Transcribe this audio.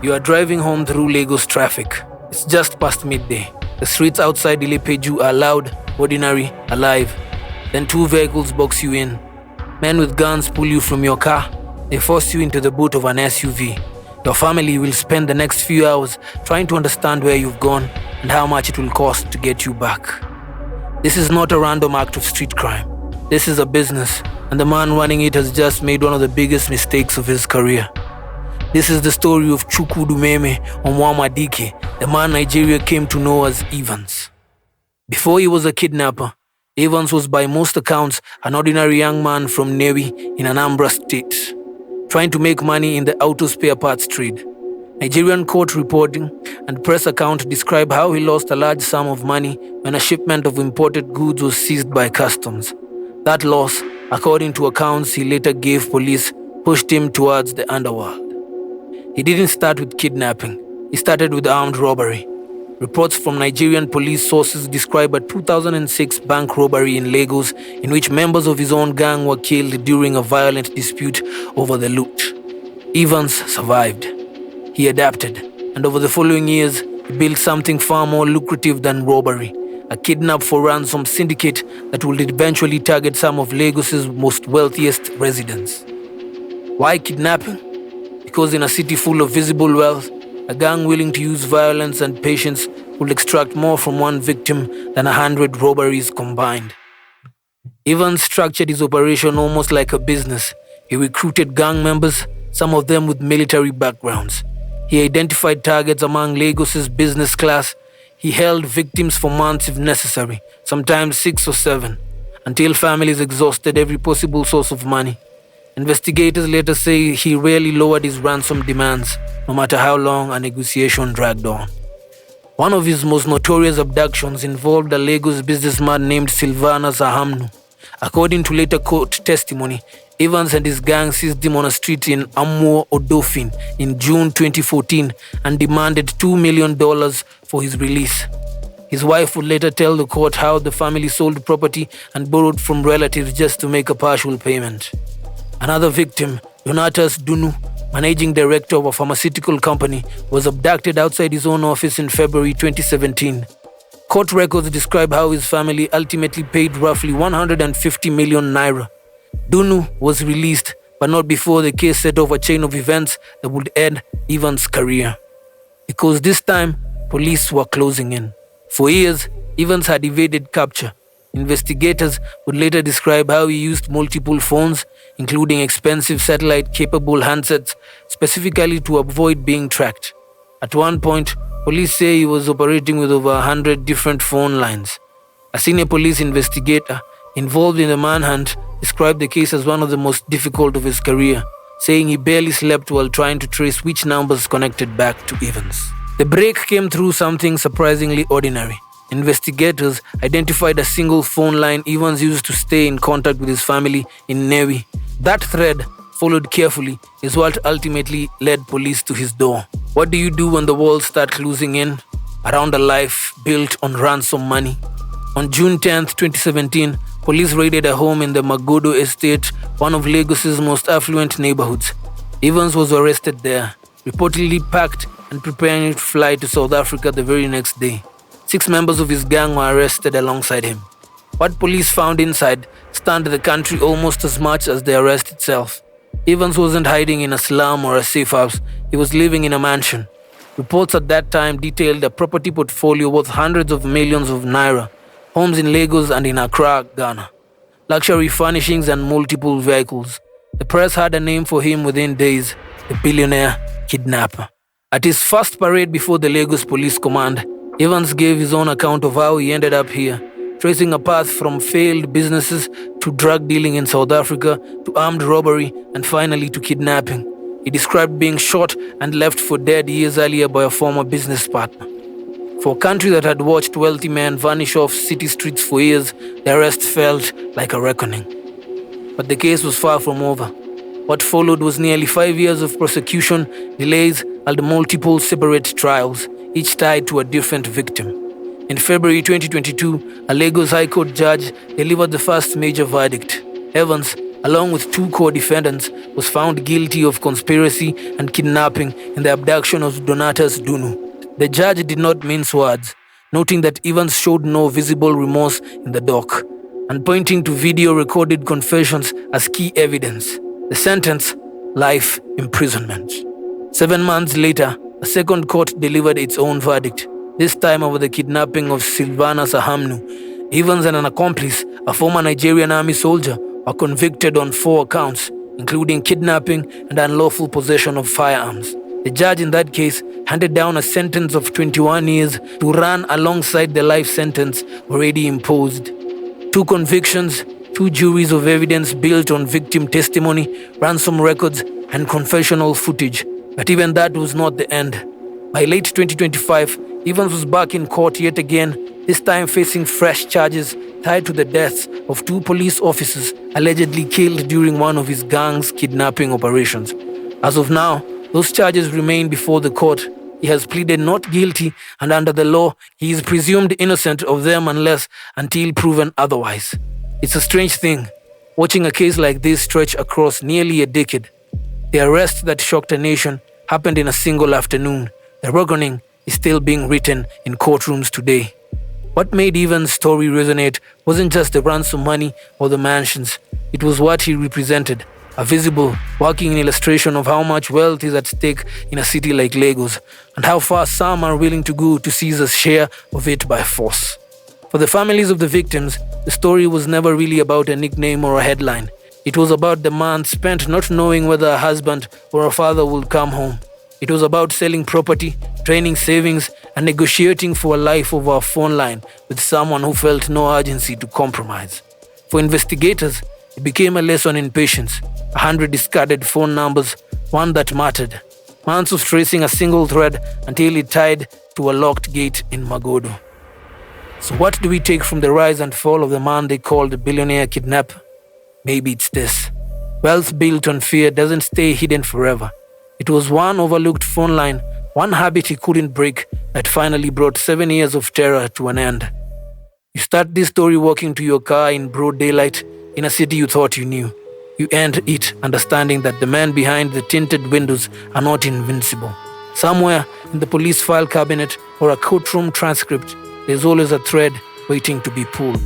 You are driving home through Lagos traffic. It's just past midday. The streets outside Ilepeju are loud, ordinary, alive. Then two vehicles box you in. Men with guns pull you from your car. They force you into the boot of an SUV. Your family will spend the next few hours trying to understand where you've gone and how much it will cost to get you back. This is not a random act of street crime. This is a business, and the man running it has just made one of the biggest mistakes of his career. This is the story of Chukwudumeme Onwuamadike, the man Nigeria came to know as Evans. Before he was a kidnapper, Evans was by most accounts an ordinary young man from Nnewi in Anambra State, trying to make money in the auto spare parts trade. Nigerian court reporting and press account describe how he lost a large sum of money when a shipment of imported goods was seized by customs. That loss, according to accounts he later gave police, pushed him towards the underworld. He didn't start with kidnapping. He started with armed robbery. Reports from Nigerian police sources describe a 2006 bank robbery in Lagos in which members of his own gang were killed during a violent dispute over the loot. Evans survived. He adapted, and over the following years, he built something far more lucrative than robbery, a kidnap-for-ransom syndicate that would eventually target some of Lagos's most wealthiest residents. Why kidnapping? Because in a city full of visible wealth, a gang willing to use violence and patience would extract more from one victim than 100 robberies combined. Evans structured his operation almost like a business. He recruited gang members, some of them with military backgrounds. He identified targets among Lagos's business class. He held victims for months if necessary, sometimes 6 or 7, until families exhausted every possible source of money. Investigators later say he rarely lowered his ransom demands, no matter how long a negotiation dragged on. One of his most notorious abductions involved a Lagos businessman named Silvana Zahamnu. According to later court testimony, Evans and his gang seized him on a street in Amuo Odofin in June 2014 and demanded $2 million for his release. His wife would later tell the court how the family sold property and borrowed from relatives just to make a partial payment. Another victim, Donatus Dunu, managing director of a pharmaceutical company, was abducted outside his own office in February 2017. Court records describe how his family ultimately paid roughly 150 million naira. Dunu was released, but not before the case set off a chain of events that would end Evans' career. Because this time, police were closing in. For years, Evans had evaded capture. Investigators would later describe how he used multiple phones, including expensive satellite-capable handsets, specifically to avoid being tracked. At one point, police say he was operating with over 100 different phone lines. A senior police investigator involved in the manhunt described the case as one of the most difficult of his career, saying he barely slept while trying to trace which numbers connected back to Evans. The break came through something surprisingly ordinary. Investigators identified a single phone line Evans used to stay in contact with his family in Nnewi. That thread, followed carefully, is what ultimately led police to his door. What do you do when the walls start closing in around a life built on ransom money? On June 10, 2017, police raided a home in the Magodo estate, one of Lagos's most affluent neighborhoods. Evans was arrested there, reportedly packed and preparing to fly to South Africa the very next day. 6 members of his gang were arrested alongside him. What police found inside stunned the country almost as much as the arrest itself. Evans wasn't hiding in a slum or a safe house. He was living in a mansion. Reports at that time detailed a property portfolio worth hundreds of millions of naira, homes in Lagos and in Accra, Ghana, luxury furnishings and multiple vehicles. The press had a name for him within days: the Billionaire Kidnapper. At his first parade before the Lagos Police Command, Evans gave his own account of how he ended up here, tracing a path from failed businesses to drug dealing in South Africa to armed robbery and finally to kidnapping. He described being shot and left for dead years earlier by a former business partner. For a country that had watched wealthy men vanish off city streets for years, the arrest felt like a reckoning. But the case was far from over. What followed was nearly 5 years of prosecution, delays, and multiple separate trials, each tied to a different victim. In February 2022, a Lagos High Court judge delivered the first major verdict. Evans, along with 2 co-defendants, was found guilty of conspiracy and kidnapping in the abduction of Donatus Dunu. The judge did not mince words, noting that Evans showed no visible remorse in the dock, and pointing to video-recorded confessions as key evidence. The sentence: life imprisonment. 7 months later, a second court delivered its own verdict, this time over the kidnapping of Silvanus Ahamnu. Evans and an accomplice, a former Nigerian army soldier, were convicted on 4 counts, including kidnapping and unlawful possession of firearms. The judge in that case handed down a sentence of 21 years to run alongside the life sentence already imposed. 2 convictions, 2 juries of evidence built on victim testimony, ransom records, and confessional footage. But even that was not the end. By late 2025, Evans was back in court yet again, this time facing fresh charges tied to the deaths of 2 police officers allegedly killed during one of his gang's kidnapping operations. As of now, those charges remain before the court. He has pleaded not guilty, and under the law, he is presumed innocent of them until proven otherwise. It's a strange thing, watching a case like this stretch across nearly a decade. The arrest that shocked a nation happened in a single afternoon. The reckoning is still being written in courtrooms today. What made Evans' story resonate wasn't just the ransom money or the mansions. It was what he represented, a visible, working illustration of how much wealth is at stake in a city like Lagos, and how far some are willing to go to seize a share of it by force. For the families of the victims, the story was never really about a nickname or a headline. It was about the months spent not knowing whether a husband or a father would come home. It was about selling property, draining savings, and negotiating for a life over a phone line with someone who felt no urgency to compromise. For investigators, it became a lesson in patience. 100 discarded phone numbers, one that mattered. Months of tracing a single thread until it tied to a locked gate in Magodo. So what do we take from the rise and fall of the man they called the Billionaire Kidnapper? Maybe it's this: wealth built on fear doesn't stay hidden forever. It was one overlooked phone line, one habit he couldn't break, that finally brought 7 years of terror to an end. You start this story walking to your car in broad daylight in a city you thought you knew. You end it understanding that the men behind the tinted windows are not invincible. Somewhere in the police file cabinet or a courtroom transcript, there's always a thread waiting to be pulled.